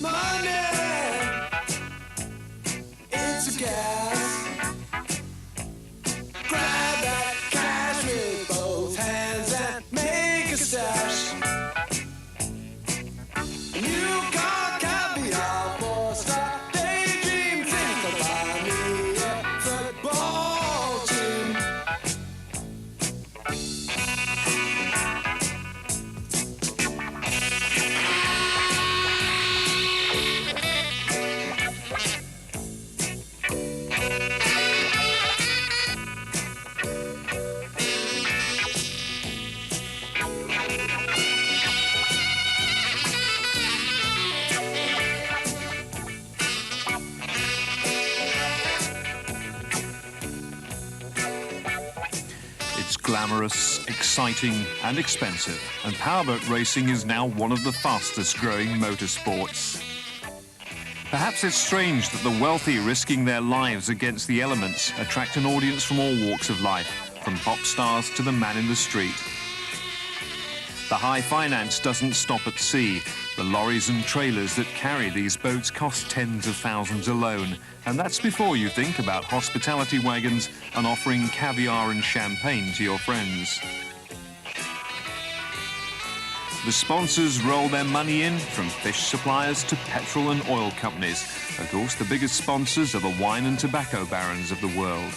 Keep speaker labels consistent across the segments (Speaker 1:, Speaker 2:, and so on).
Speaker 1: money. It's a gas. Grab that cash with both hands and make a stash. You got caviar for star daydream. Think about me, a football team.
Speaker 2: It's glamorous, exciting and expensive, and powerboat racing is now one of the fastest growing motorsports. Perhaps it's strange that the wealthy risking their lives against the elements attract an audience from all walks of life, from pop stars to the man in the street. The high finance doesn't stop at sea. The lorries and trailers that carry these boats cost tens of thousands alone, and that's before you think about hospitality wagons and offering caviar and champagne to your friends. The sponsors roll their money in, from fish suppliers to petrol and oil companies. Of course, the biggest sponsors are the wine and tobacco barons of the world.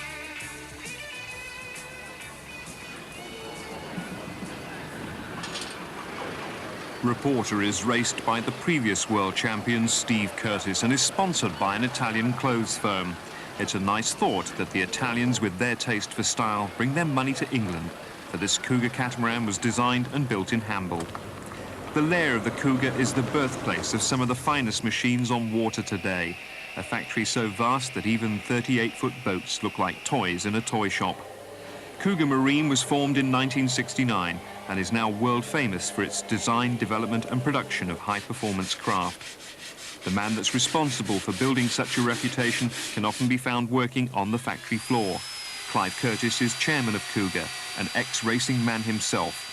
Speaker 2: Reporter is raced by the previous world champion Steve Curtis and is sponsored by an Italian clothes firm. It's a nice thought that the Italians, with their taste for style, bring their money to England, for this Cougar catamaran was designed and built in Hamble. The lair of the Cougar is the birthplace of some of the finest machines on water today, a factory so vast that even 38-foot boats look like toys in a toy shop. Cougar Marine was formed in 1969 and is now world famous for its design, development and production of high-performance craft. The man that's responsible for building such a reputation can often be found working on the factory floor. Clive Curtis is chairman of Cougar, an ex-racing man himself.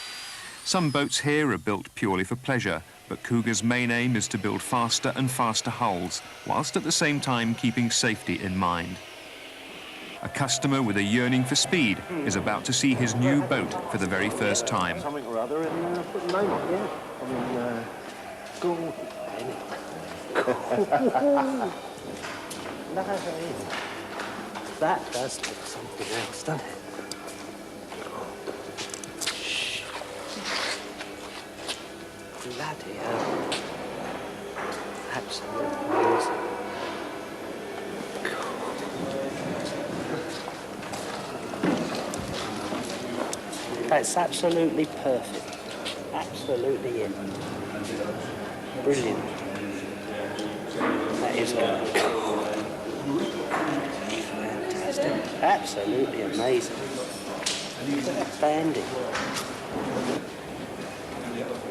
Speaker 2: Some boats here are built purely for pleasure, but Cougar's main aim is to build faster and faster hulls, whilst at the same time keeping safety in mind. A customer with a yearning for speed is about to see his new boat for the very first time.
Speaker 3: Something or other and put the name on, yeah. I mean, Gordon. That does look something else, doesn't it? Bloody hell. Absolutely amazing. It's absolutely perfect. Absolutely in. Brilliant. That is good. Fantastic. Absolutely amazing. Banding.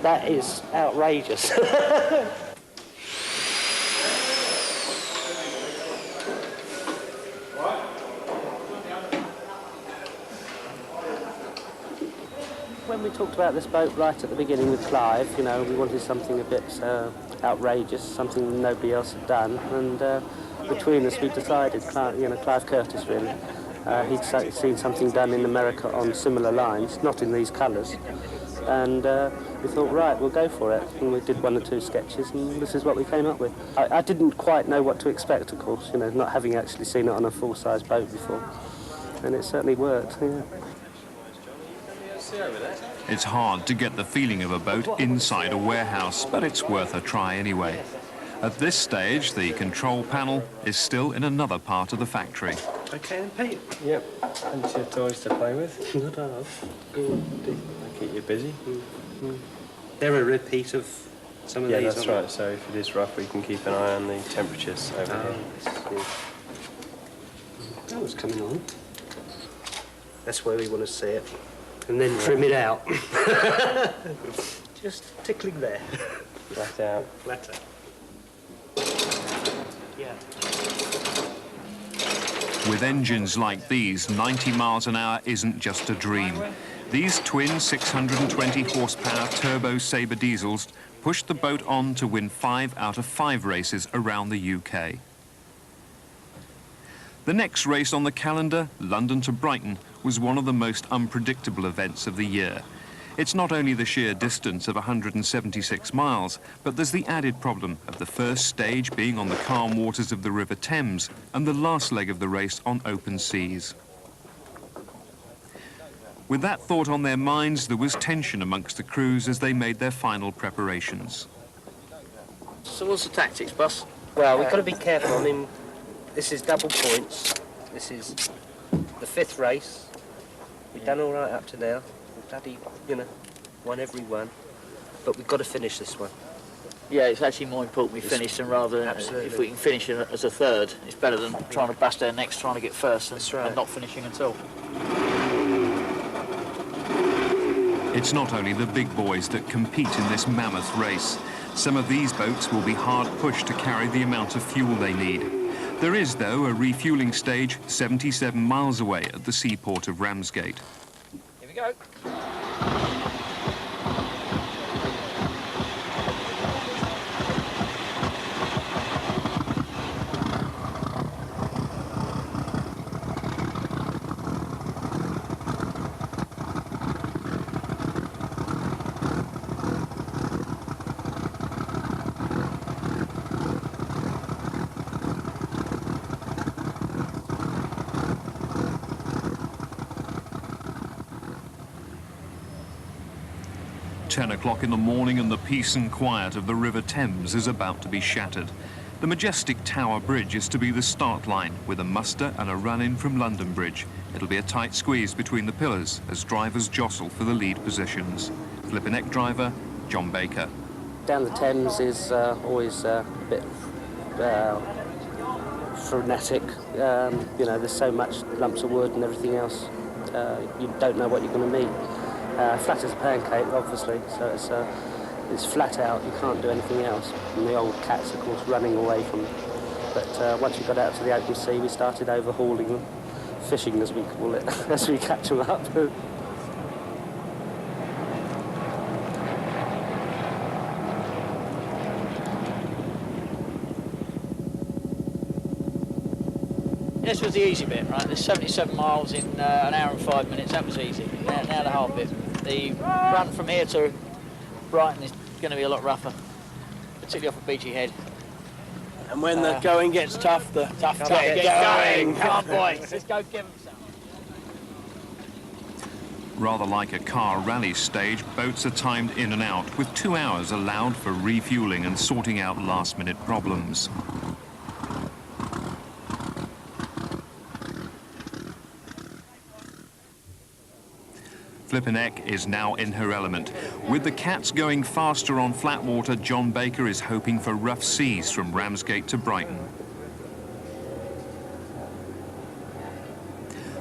Speaker 3: That is outrageous. When we talked about this boat right at the beginning with Clive, you know, we wanted something a bit outrageous, something nobody else had done, and between us we decided, Clive Curtis really, he'd seen something done in America on similar lines, not in these colours, and we thought, right, we'll go for it, and we did one or two sketches, and this is what we came up with. I didn't quite know what to expect, of course, you know, not having actually seen it on a full-size boat before, and it certainly worked, yeah.
Speaker 2: It's hard to get the feeling of a boat inside a warehouse, but it's worth a try anyway. At this stage, the control panel is still in another part of the factory.
Speaker 3: Okay then, Pete?
Speaker 4: Yep, plenty of toys to play with.
Speaker 3: Good enough. Good.
Speaker 4: They keep you busy.
Speaker 3: They're a repeat of some of these.
Speaker 4: Yeah, that's right. So if it is rough, we can keep an eye on the temperatures over here.
Speaker 3: That was coming on. That's where we want to see it. And then trim it out. Just tickling there.
Speaker 4: Flat out.
Speaker 3: Flat out. Yeah.
Speaker 2: With engines like these, 90 miles an hour isn't just a dream. These twin 620 horsepower turbo Sabre diesels pushed the boat on to win 5 out of 5 races around the UK. The next race on the calendar, London to Brighton, was one of the most unpredictable events of the year. It's not only the sheer distance of 176 miles, but there's the added problem of the first stage being on the calm waters of the River Thames and the last leg of the race on open seas. With that thought on their minds, there was tension amongst the crews as they made their final preparations.
Speaker 5: So what's the tactics, boss?
Speaker 3: Well, we've got to be careful. I mean, this is double points. This is the 5th race. We've done all right up to now. We've bloody, won every one. But we've got to finish this one.
Speaker 5: Yeah, it's actually more important we finish than rather than if we can finish it as a 3rd. It's better than trying to bust our necks trying to get first and not finishing at all.
Speaker 2: It's not only the big boys that compete in this mammoth race. Some of these boats will be hard pushed to carry the amount of fuel they need. There is, though, a refuelling stage 77 miles away at the seaport of Ramsgate.
Speaker 5: Here we go.
Speaker 2: Ten o'clock in the morning and the peace and quiet of the River Thames is about to be shattered. The majestic Tower Bridge is to be the start line, with a muster and a run-in from London Bridge. It'll be a tight squeeze between the pillars as drivers jostle for the lead positions. Flipin Eck driver, John Baker.
Speaker 3: Down the Thames is always a bit frenetic. There's so much lumps of wood and everything else. You don't know what you're going to meet. Flat as a pancake, obviously, so it's flat out, you can't do anything else. And the old cats, of course, running away from it. But once we got out to the open sea, we started overhauling them, fishing as we call it, as we catch them up.
Speaker 5: This was the easy bit, right? There's 77 miles in an hour and 5 minutes. That was easy. Now the hard bit. The run from here to Brighton is going to be a lot rougher, particularly off a beachy head.
Speaker 6: And when the going gets tough, the tough
Speaker 5: Get going! Come on, boys. Let's go give them some.
Speaker 2: Rather like a car rally stage, boats are timed in and out, with 2 hours allowed for refuelling and sorting out last-minute problems. Flipin Eck is now in her element. With the cats going faster on flat water, John Baker is hoping for rough seas from Ramsgate to Brighton.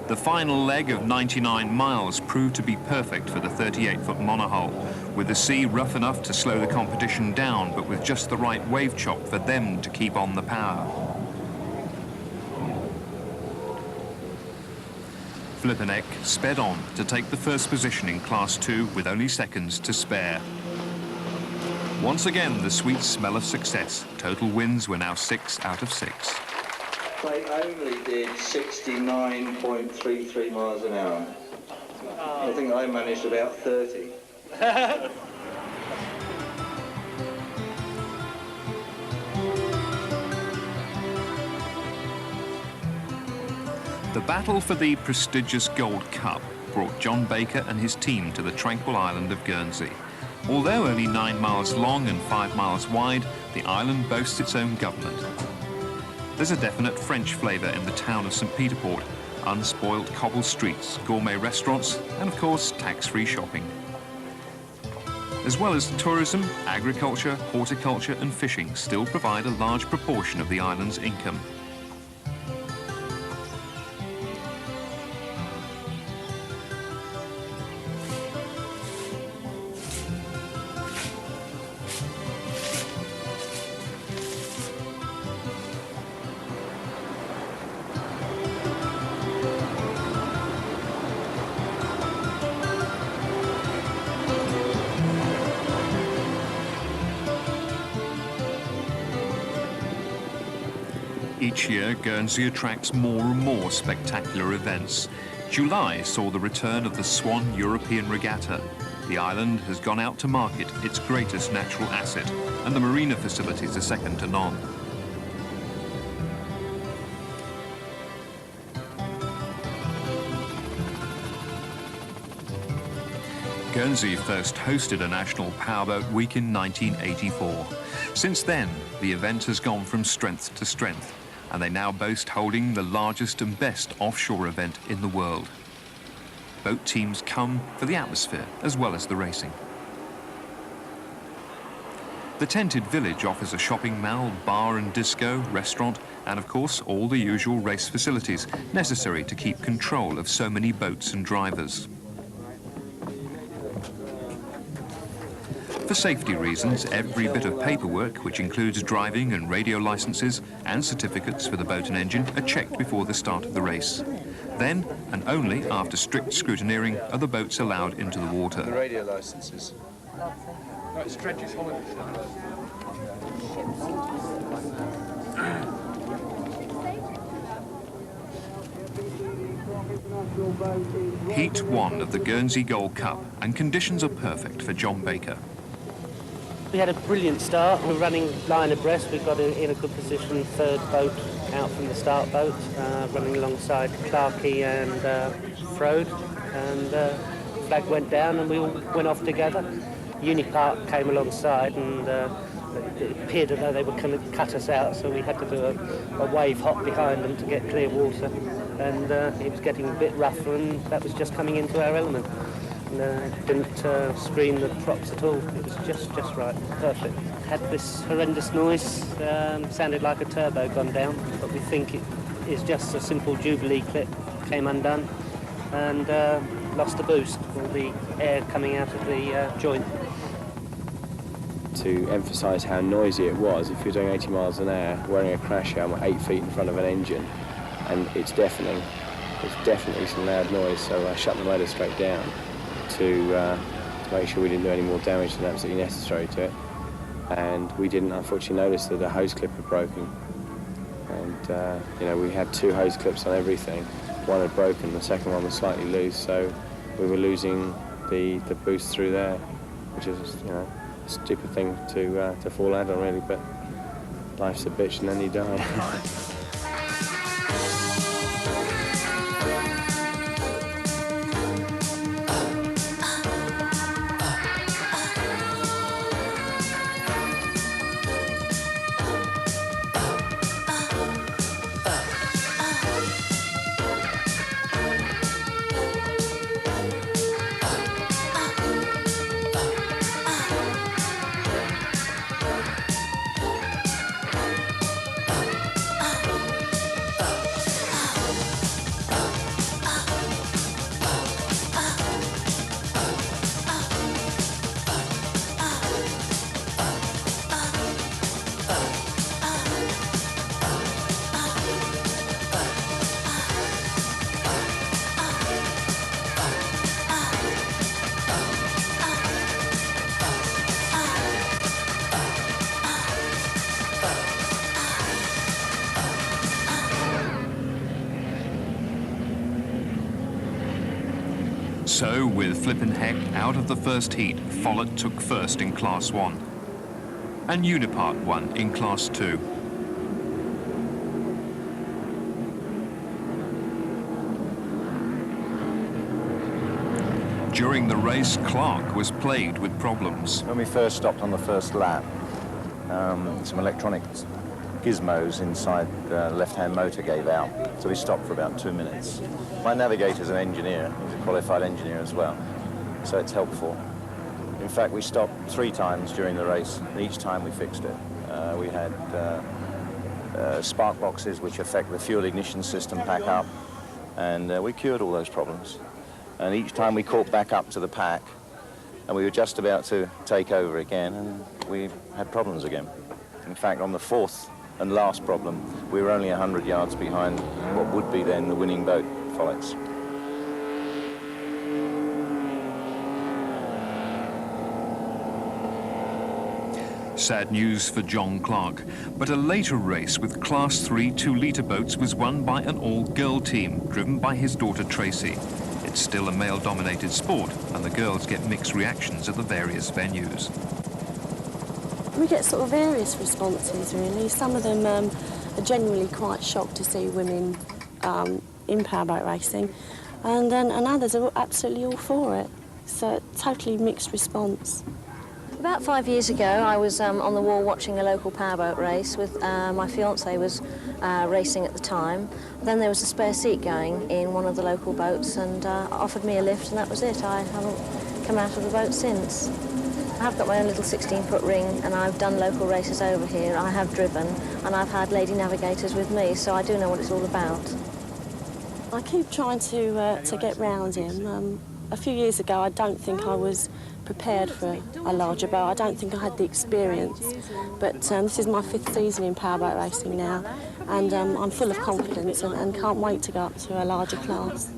Speaker 2: The final leg of 99 miles proved to be perfect for the 38-foot monohull, with the sea rough enough to slow the competition down, but with just the right wave chop for them to keep on the power. Flipin Eck sped on to take the first position in Class 2 with only seconds to spare. Once again, the sweet smell of success. Total wins were now 6 out of 6.
Speaker 7: They only did 69.33 miles an hour. I think I managed about 30.
Speaker 2: The battle for the prestigious Gold Cup brought John Baker and his team to the tranquil island of Guernsey. Although only 9 miles long and 5 miles wide, the island boasts its own government. There's a definite French flavour in the town of St. Peter Port, unspoilt cobbled streets, gourmet restaurants, and of course, tax-free shopping. As well as tourism, agriculture, horticulture and fishing still provide a large proportion of the island's income. Each year, Guernsey attracts more and more spectacular events. July saw the return of the Swan European Regatta. The island has gone out to market its greatest natural asset, and the marina facilities are second to none. Guernsey first hosted a national powerboat week in 1984. Since then, the event has gone from strength to strength, and they now boast holding the largest and best offshore event in the world. Boat teams come for the atmosphere as well as the racing. The tented village offers a shopping mall, bar and disco, restaurant, and of course all the usual race facilities necessary to keep control of so many boats and drivers. For safety reasons, every bit of paperwork, which includes driving and radio licenses and certificates for the boat and engine, are checked before the start of the race. Then, and only after strict scrutineering, are the boats allowed into the water.
Speaker 4: The radio licenses.
Speaker 2: Heat 1 of the Guernsey Gold Cup, and conditions are perfect for John Baker.
Speaker 3: We had a brilliant start. We're running line abreast. We got in a good position, third boat out from the start boat, running alongside Clarkey and Frode. And flag went down and we all went off together. Unipark came alongside and it appeared as though they were going to cut us out, so we had to do a wave hop behind them to get clear water. And it was getting a bit rougher, and that was just coming into our element. Didn't screen the props at all. It was just right, perfect. Had this horrendous noise, sounded like a turbo gone down, but we think it is just a simple Jubilee clip, came undone, and lost the boost, all the air coming out of the joint.
Speaker 4: To emphasise how noisy it was, if you're doing 80 miles an hour, wearing a crash helmet 8 feet in front of an engine, and it's deafening, it's definitely some loud noise, so I shut the motor straight down to make sure we didn't do any more damage than absolutely necessary to it. And we didn't unfortunately notice that the hose clip had broken. And you know, we had 2 hose clips on everything. One had broken, the second one was slightly loose, so we were losing the boost through there, which is, you know, a stupid thing to fall out on really, but life's a bitch and then you die.
Speaker 2: So, with Flipin Eck out of the first heat, Follett took first in Class 1, and Unipark won in Class 2. During the race, Clark was plagued with problems.
Speaker 8: When we first stopped on the first lap, some electronic gizmos inside the left-hand motor gave out, so we stopped for about 2 minutes. My navigator's an engineer, he's a qualified engineer as well, so it's helpful. In fact, we stopped 3 times during the race, and each time we fixed it. We had spark boxes which affect the fuel ignition system pack up, and we cured all those problems. And each time we caught back up to the pack, and we were just about to take over again, and we had problems again. In fact, on the 4th and last problem, we were only 100 yards behind what would be then the winning boat, Follett's.
Speaker 2: Sad news for John Clark, but a later race with Class 3 2-litre boats was won by an all-girl team, driven by his daughter Tracy. It's still a male-dominated sport, and the girls get mixed reactions at the various venues.
Speaker 9: We get sort of various responses, really. Some of them are genuinely quite shocked to see women in powerboat racing, and others are absolutely all for it. So, totally mixed response.
Speaker 10: About 5 years ago, I was on the wall watching a local powerboat race with my fiancé was racing at the time. Then there was a spare seat going in one of the local boats and offered me a lift, and that was it. I haven't come out of the boat since. I have got my own little 16-foot ring, and I've done local races over here. I have driven, and I've had lady navigators with me, so I do know what it's all about.
Speaker 9: I keep trying to get round him. A few years ago, I don't think I was prepared for a larger boat. I don't think I had the experience. But this is my 5th season in powerboat racing now, and I'm full of confidence and can't wait to go up to a larger class.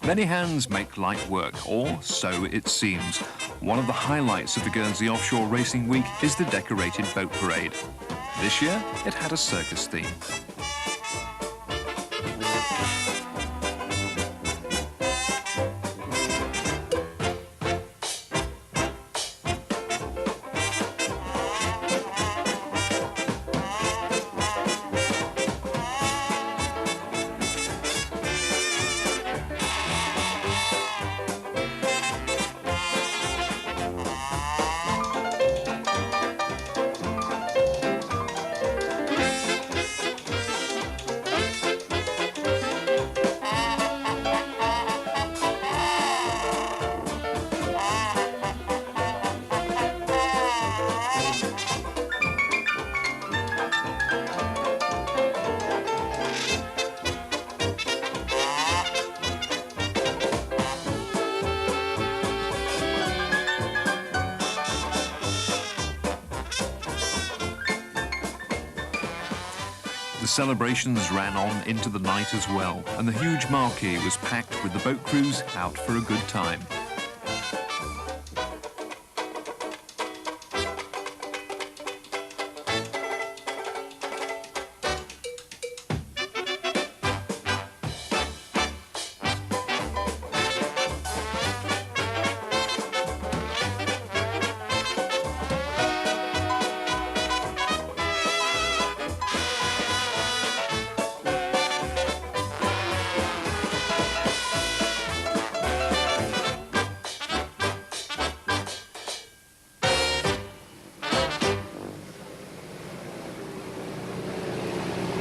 Speaker 2: Many hands make light work, or so it seems. One of the highlights of the Guernsey Offshore Racing Week is the decorated boat parade. This year, it had a circus theme. The celebrations ran on into the night as well, and the huge marquee was packed with the boat crews out for a good time.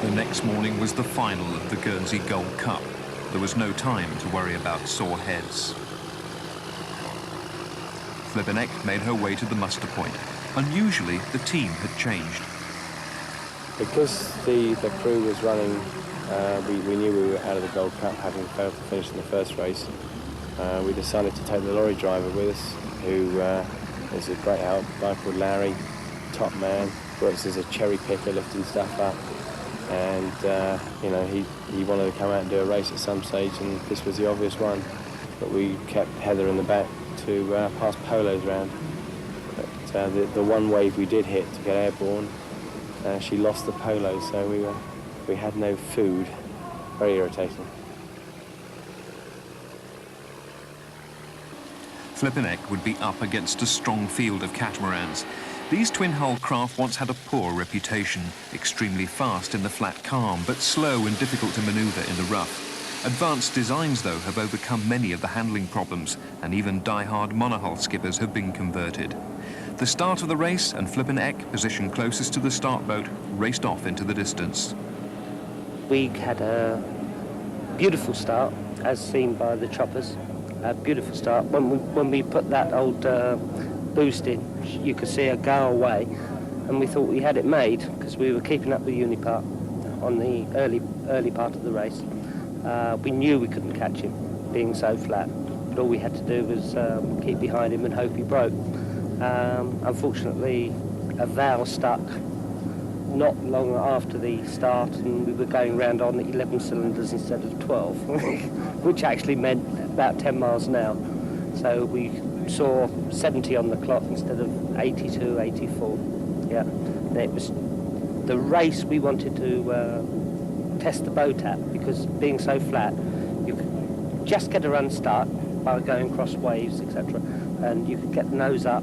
Speaker 2: The next morning was the final of the Guernsey Gold Cup. There was no time to worry about sore heads. Flipin Eck made her way to the muster point. Unusually, the team had changed.
Speaker 4: Because the crew was running, we knew we were out of the Gold Cup, having failed to finish in the first race. We decided to take the lorry driver with us, who is a great help, a guy called Larry, top man, works as a cherry picker, lifting stuff up. And, you know, he wanted to come out and do a race at some stage, and this was the obvious one. But we kept Heather in the back to pass polos round. But the one wave we did hit to get airborne, she lost the polo, so we had no food. Very irritating.
Speaker 2: Flipin Eck would be up against a strong field of catamarans. These twin-hull craft once had a poor reputation, extremely fast in the flat calm, but slow and difficult to manoeuvre in the rough. Advanced designs, though, have overcome many of the handling problems, and even die-hard monohull skippers have been converted. The start of the race, and Flipin Eck, positioned closest to the start boat, raced off into the distance.
Speaker 3: We had a beautiful start, as seen by the choppers. A beautiful start. When we put that old boost in, you could see her go away, and we thought we had it made because we were keeping up with Unipart on the early part of the race. We knew we couldn't catch him, being so flat, but all we had to do was keep behind him and hope he broke. Unfortunately, a valve stuck not long after the start, and we were going round on 11 cylinders instead of 12, which actually meant about 10 miles an hour. So we saw 70 on the clock instead of 82, 84. Yeah, and it was the race we wanted to test the boat at, because being so flat, you could just get a run start by going across waves, etc. And you could get the nose up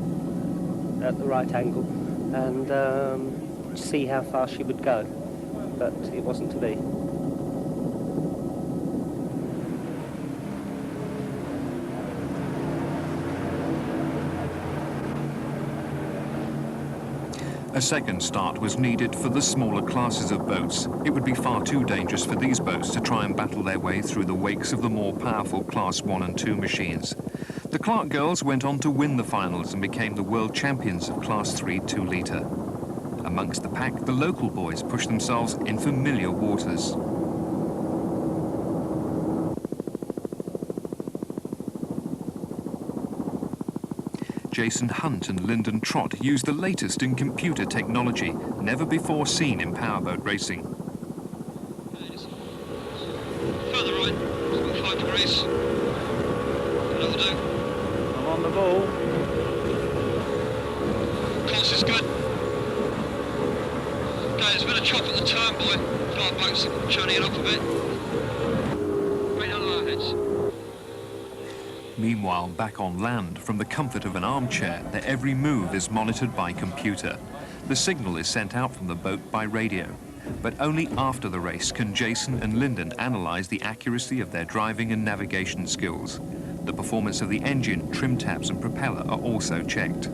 Speaker 3: at the right angle and see how far she would go. But it wasn't to be.
Speaker 2: A second start was needed for the smaller classes of boats. It would be far too dangerous for these boats to try and battle their way through the wakes of the more powerful Class 1 and 2 machines. The Clark girls went on to win the finals and became the world champions of Class 3 2-litre. Amongst the pack, the local boys pushed themselves in familiar waters. Jason Hunt and Lyndon Trott used the latest in computer technology, never before seen in powerboat racing.
Speaker 11: Further right, 5 degrees. That'll do.
Speaker 6: I'm on the ball.
Speaker 11: Course is good. Okay, there's been a chop at the turn, boy. Powerboat's turning it up a bit. Right on our heads.
Speaker 2: Meanwhile, back on land, from the comfort of an armchair, their every move is monitored by computer. The signal is sent out from the boat by radio. But only after the race can Jason and Lyndon analyse the accuracy of their driving and navigation skills. The performance of the engine, trim tabs and propeller are also checked.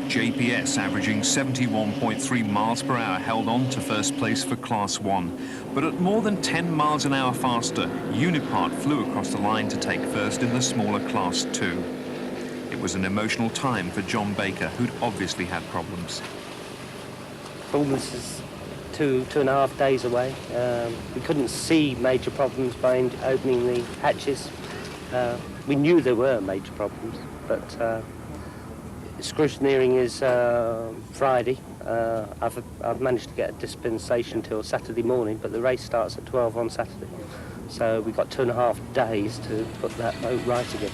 Speaker 2: JPS, averaging 71.3 miles per hour, held on to first place for Class 1. But at more than 10 miles an hour faster, Unipart flew across the line to take first in the smaller Class 2. It was an emotional time for John Baker, who'd obviously had problems.
Speaker 3: Almost is 2.5 days away. We couldn't see major problems by opening the hatches. We knew there were major problems, but scrutineering is Friday. I've managed to get a dispensation till Saturday morning, but the race starts at 12 on Saturday. So we've got 2.5 days to put that boat right again.